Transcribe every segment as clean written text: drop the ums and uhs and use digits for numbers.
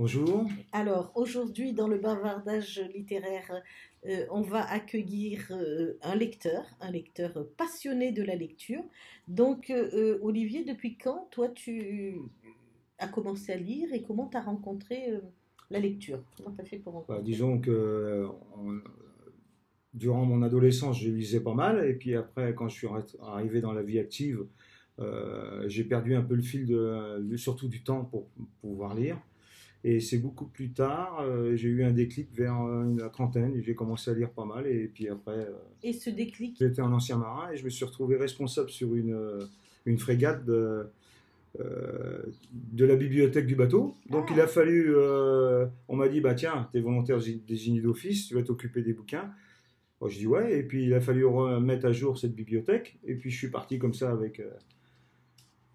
Bonjour. Alors, aujourd'hui, dans le bavardage littéraire, on va accueillir un lecteur passionné de la lecture. Donc, Olivier, depuis quand, toi, tu as commencé à lire et comment tu as rencontré la lecture? Comment tu as fait pour rencontrer? Disons que durant mon adolescence, je lisais pas mal, et puis après, quand je suis arrivé dans la vie active, j'ai perdu un peu le fil surtout du temps pour pouvoir lire. Et c'est beaucoup plus tard, j'ai eu un déclic vers la trentaine, et j'ai commencé à lire pas mal, et puis après, Et ce déclic? j'étais un ancien marin, et je me suis retrouvé responsable sur une frégate de la bibliothèque du bateau. Donc il a Ah, fallu, on m'a dit, bah tiens, t'es volontaire désigné d'office, tu vas t'occuper des bouquins. Bon, je dis ouais, et puis il a fallu remettre à jour cette bibliothèque, et puis je suis parti comme ça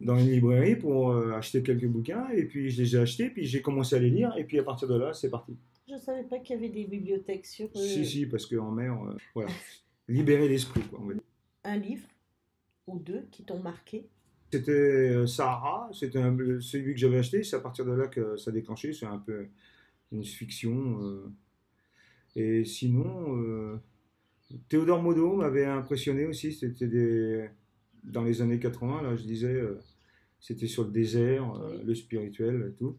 dans une librairie pour acheter quelques bouquins, et puis je les ai achetés, puis j'ai commencé à les lire, et puis à partir de là, c'est parti. je ne savais pas qu'il y avait des bibliothèques sur Si, parce qu'en mer, voilà, libérer l'esprit, quoi, on va dire. un livre ou deux qui t'ont marqué. C'était Sahara, c'était celui que j'avais acheté, c'est à partir de là que ça a déclenché, c'est un peu une fiction. Et sinon, Théodore Monod m'avait impressionné aussi. Dans les années 80, là, je disais, c'était sur le désert, Oui. le spirituel et tout.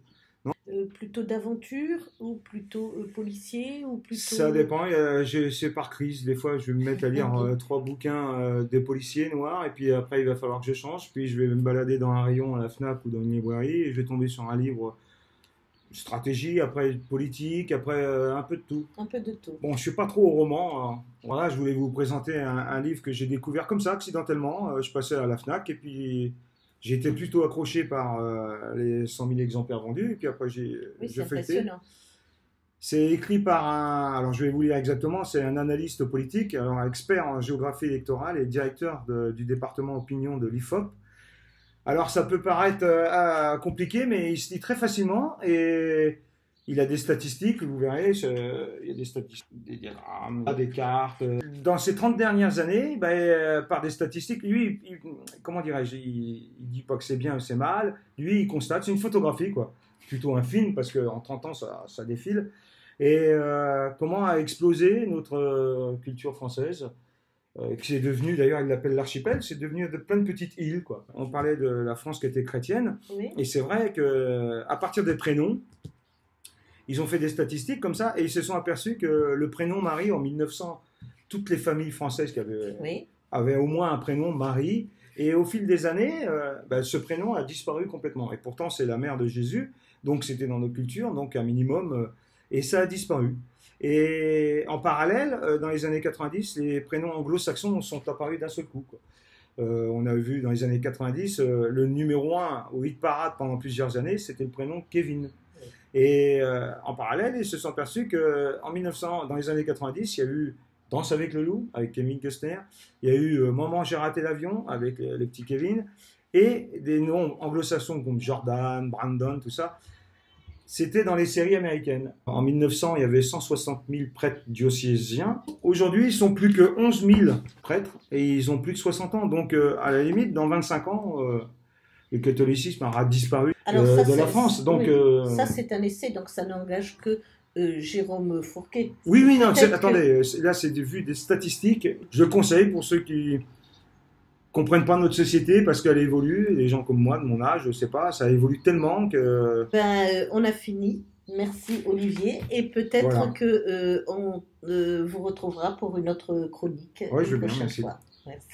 Plutôt d'aventure ou plutôt policier ou Ça plutôt... dépend, c'est par crise. Des fois, je vais me mettre à lire Ok. trois bouquins des policiers noirs, et puis après, il va falloir que je change. Puis je vais me balader dans un rayon à la FNAC ou dans une librairie, et je vais tomber sur un livre stratégie, après politique, après un peu de tout. Un peu de tout. Bon, je suis pas trop au roman, hein. Voilà, je voulais vous présenter un livre que j'ai découvert comme ça, accidentellement. Je passais à la FNAC, et puis j'ai été plutôt accroché par les 100 000 exemplaires vendus. Et puis après, Oui, c'est j'ai feuilleté. impressionnant. C'est écrit par alors je vais vous lire exactement, c'est un analyste politique, alors expert en géographie électorale et directeur du département opinion de l'IFOP. Alors ça peut paraître compliqué, mais il se lit très facilement, et il a des statistiques, vous verrez, il y a des statistiques, des diagrammes, des cartes. Dans ces 30 dernières années, ben, par des statistiques, lui, comment dirais-je, il dit pas que c'est bien ou c'est mal, lui il constate, c'est une photographie quoi, plutôt un film, parce qu'en 30 ans ça défile, et comment a explosé notre culture française, qui est devenu, d'ailleurs, il l'appelle l'archipel, c'est devenu plein de petites îles, quoi. On parlait de la France qui était chrétienne, Oui. et c'est vrai que à partir des prénoms, ils ont fait des statistiques comme ça, et ils se sont aperçus que le prénom Marie, en 1900, toutes les familles françaises Oui. avaient au moins un prénom Marie, et au fil des années, ben, ce prénom a disparu complètement. Et pourtant, c'est la mère de Jésus, donc c'était dans nos cultures, donc un minimum, et ça a disparu. Et en parallèle, dans les années 90, les prénoms anglo-saxons sont apparus d'un seul coup, quoi. On a vu dans les années 90, le numéro un au hit parade pendant plusieurs années, c'était le prénom Kevin. Oui. Et en parallèle, ils se sont aperçus qu'en 1900, dans les années 90, il y a eu Danse avec le loup, avec Kevin Costner, il y a eu Maman, j'ai raté l'avion, avec les petits Kevin, et des noms anglo-saxons comme Jordan, Brandon, tout ça, c'était dans les séries américaines. En 1900, il y avait 160 000 prêtres diocésains. Aujourd'hui, ils sont plus que 11 000 prêtres, et ils ont plus de 60 ans. Donc, à la limite, dans 25 ans, le catholicisme aura disparu Alors ça, de la France. Donc, oui, ça c'est un essai, donc ça n'engage que Jérôme Fourquet. oui, oui, non, Peut-être que... attendez, là, c'est vu des statistiques. Je le conseille pour ceux qui comprennent pas notre société, parce qu'elle évolue. Les gens comme moi, de mon âge, je sais pas, ça évolue tellement que Ben, on a fini. Merci Olivier. Et peut-être voilà. que on vous retrouvera pour une autre chronique Ouais, je une veux bien, prochaine merci. fois. Merci.